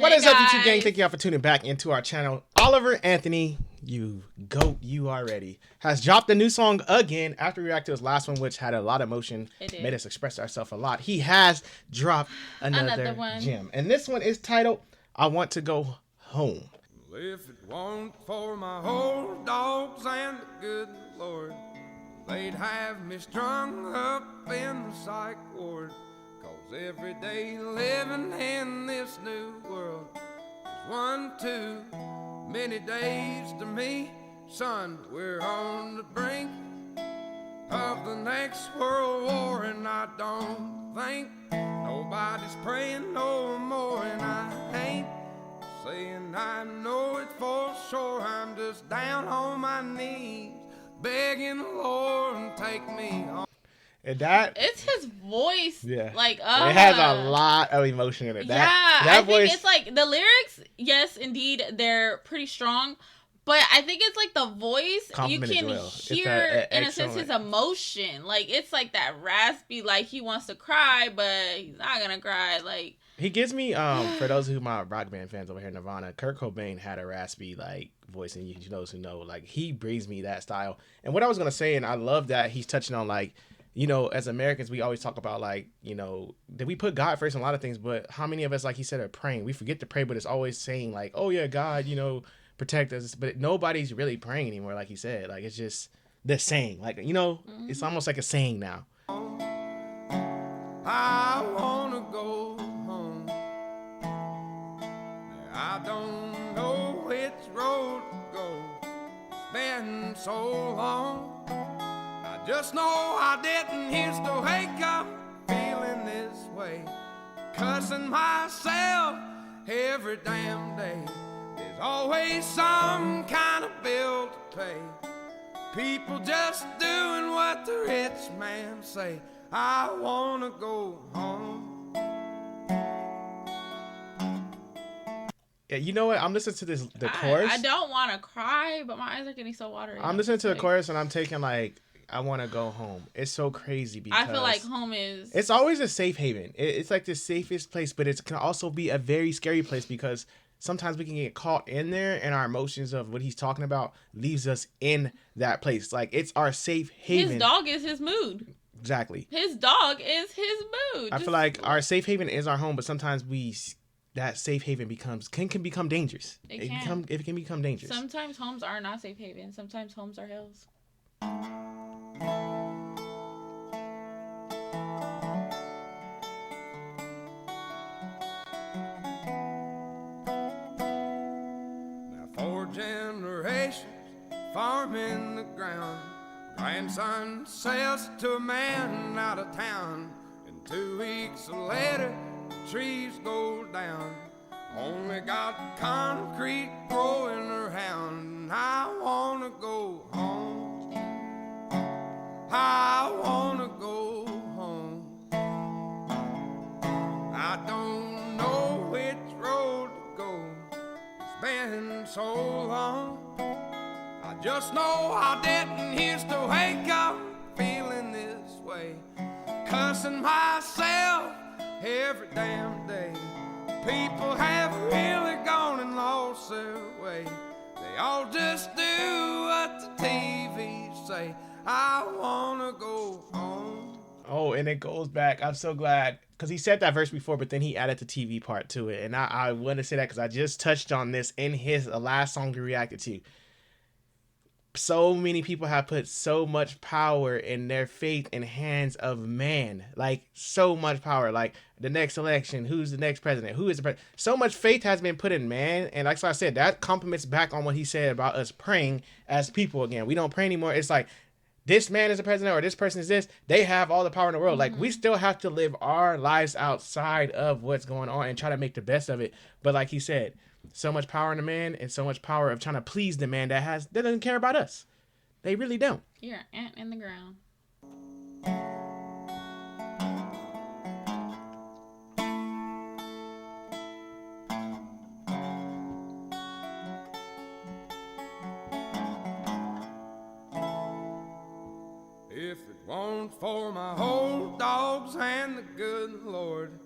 What is up, YouTube gang? Thank y'all for tuning back into our channel. Oliver Anthony, you goat, you already, has dropped a new song again after we react to his last one, which had a lot of emotion, made us express ourselves a lot. He has dropped another gem, and this one is titled "I Want to Go Home." Well, if it weren't for my old dogs and the good Lord, they'd have me strung up in the psych ward. 'Cause every day living in this new world is one too many days to me. Son, we're on the brink of the next world war, and I don't think nobody's praying no more. And I ain't saying I know it for sure. I'm just down on my knees begging the Lord to take me home. And that, it's his voice. Yeah, like it has a lot of emotion in it. I think it's like the lyrics. Yes, indeed, they're pretty strong, but I think it's like the voice. You can hear, in a sense, his emotion. Like it's like that raspy. Like he wants to cry, but he's not gonna cry. Like he gives me for those who my rock band fans over here, Nirvana, Kurt Cobain had a raspy like voice, and you those who know, like he brings me that style. And what I was gonna say, and I love that he's touching on, like, you know, as Americans, we always talk about, like, you know, that we put God first in a lot of things, but how many of us, like he said, are praying? We forget to pray, but it's always saying, like, oh, yeah, God, you know, protect us. But nobody's really praying anymore, like he said. Like, it's just the saying. Like, you know, it's almost like a saying now. I want to go home. I don't know which road to go. It's been so long. I just know I didn't used to wake up feeling this way, cussing myself every damn day. There's always some kind of bill to pay. People just doing what the rich man say. I wanna go home. Yeah, you know what? I'm listening to the chorus. I don't want to cry, but my eyes are getting so watery. I'm listening to the chorus, and I'm taking, like, I want to go home. It's so crazy because I feel like home is... It's always a safe haven. It's like the safest place, but it can also be a very scary place because sometimes we can get caught in there, and our emotions of what he's talking about leaves us in that place. Like, it's our safe haven. His dog is his mood. Exactly. His dog is his mood. I feel like our safe haven is our home, but sometimes that safe haven can become dangerous. It can become dangerous. Sometimes homes are not safe havens. Sometimes homes are hells. Now 4 generations farming the ground. Grandson sells to a man out of town, and 2 weeks later the trees go down. Only got concrete growing around. I wanna go home. I wanna go home. I don't know which road to go. It's been so long. I just know I didn't used to wake up feeling this way, cussing myself every damn day. People have really gone and lost their way. They all just do what the TV say. I wanna go home. Oh, and it goes back. I'm so glad, because he said that verse before, but then he added the TV part to it. And I want to say that because I just touched on this in his last song we reacted to. So many people have put so much power in their faith in hands of man. Like, so much power. Like, the next election, who's the next president, who is the president. So much faith has been put in man. And like I said, that compliments back on what he said about us praying as people again. We don't pray anymore. It's like, this man is the president or this person is this. They have all the power in the world. Like, we still have to live our lives outside of what's going on and try to make the best of it. But like he said, so much power in the man and so much power of trying to please the man that doesn't care about us. They really don't. You're an ant in the ground. If it weren't for my old dogs and the good Lord,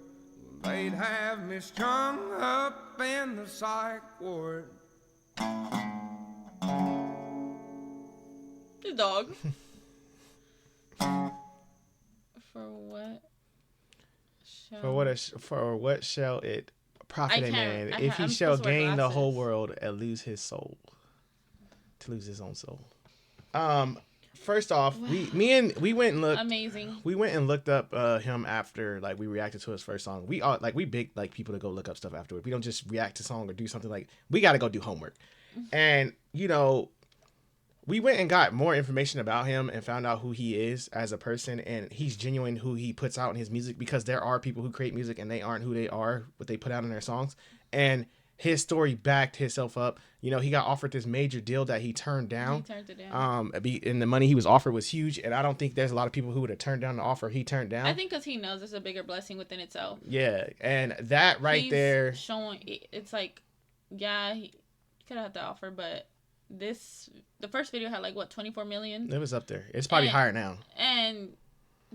they'd have me strung up up in the psych ward. The dog. For what? For what shall it profit a man if he shall gain the whole world and lose his soul? To lose his own soul. First off, wow. we went and looked. Amazing. We went and looked up him after like we reacted to his first song. We are like we big like people to go look up stuff afterward. We don't just react to song or do something like we got to go do homework. And you know, we went and got more information about him and found out who he is as a person, and he's genuine who he puts out in his music, because there are people who create music and they aren't who they are, what they put out in their songs. And his story backed himself up. You know, he got offered this major deal that he turned down. He turned it down. And the money he was offered was huge. And I don't think there's a lot of people who would have turned down the offer he turned down. I think because he knows it's a bigger blessing within itself. Yeah. And that right there. Showing, it's like, yeah, he could have had the offer, but the first video had like, what, 24 million? It was up there. It's probably higher now. And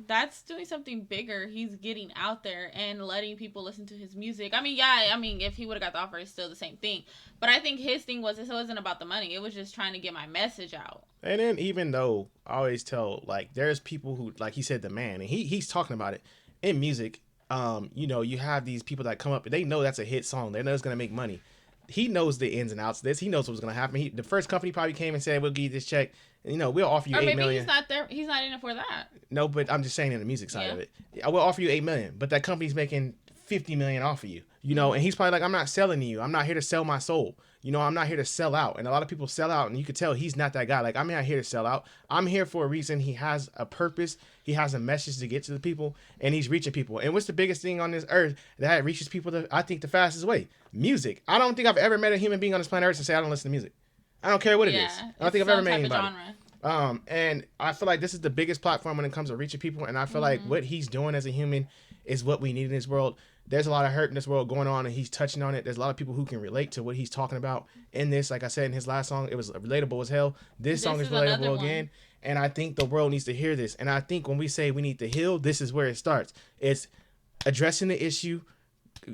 that's doing something bigger. He's getting out there and letting people listen to his music. I mean, if he would have got the offer, it's still the same thing. But I think his thing was, it wasn't about the money. It was just trying to get my message out. And then even though I always tell, like, there's people who, like he said, the man, and he's talking about it in music. You know, you have these people that come up, they know that's a hit song. They know it's going to make money. He knows the ins and outs of this. He knows what's going to happen. The first company probably came and said, we'll give you this check. And, you know, we'll offer you $8 million. He's not there. He's not in it for that. No, but I'm just saying in the music side of it. I will offer you $8 million, but that company's making $50 million off of you. You know, and he's probably like, I'm not selling to you. I'm not here to sell my soul. You know, I'm not here to sell out. And a lot of people sell out, and you could tell he's not that guy. Like, I'm not here to sell out. I'm here for a reason. He has a purpose. He has a message to get to the people, and he's reaching people. And what's the biggest thing on this earth that reaches people, I think, the fastest way? Music. I don't think I've ever met a human being on this planet Earth and say, I don't listen to music. I don't care what it is. I don't think I've ever met anybody. And I feel like this is the biggest platform when it comes to reaching people. And I feel like what he's doing as a human is what we need in this world. There's a lot of hurt in this world going on, and he's touching on it. There's a lot of people who can relate to what he's talking about in this. Like I said, in his last song, it was relatable as hell. This song is relatable again. And I think the world needs to hear this. And I think when we say we need to heal, this is where it starts. It's addressing the issue,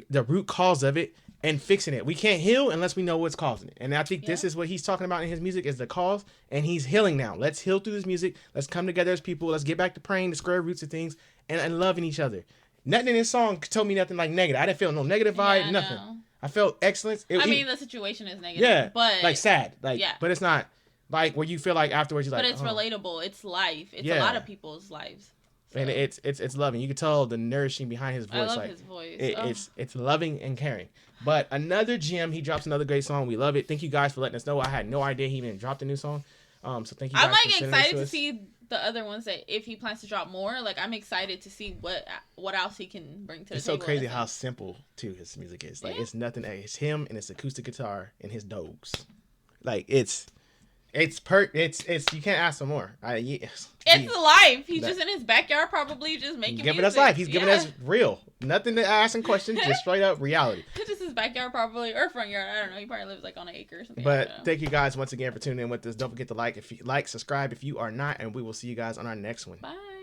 the root cause of it, and fixing it. We can't heal unless we know what's causing it. And I think this is what he's talking about in his music is the cause, and he's healing now. Let's heal through this music. Let's come together as people. Let's get back to praying, the square roots of things, and loving each other. Nothing in this song told me nothing like negative. I didn't feel no negative vibe, nothing. No. I felt excellence. I mean, the situation is negative, but like sad, like but it's not like where you feel like afterwards you're like, but it's relatable. It's life. It's a lot of people's lives. So. And it's loving. You can tell the nourishing behind his voice. I love like, his voice. It's loving and caring. But another gem. He drops another great song. We love it. Thank you guys for letting us know. I had no idea he even dropped a new song. So thank you guys. I'm like excited to see the other ones that if he plans to drop more. Like I'm excited to see what else he can bring to the table. It's so crazy how simple too his music is. Like it's nothing. It's him and it's acoustic guitar and his dogs. Like it's you can't ask for more. It's life. He's just in his backyard, probably just making giving us life. He's giving us real. Nothing to ask and questions, just straight up reality. It's just his backyard, probably, or front yard. I don't know. He probably lives like on an acre or something. But thank you guys once again for tuning in with us. Don't forget to subscribe if you are not, and we will see you guys on our next one. Bye.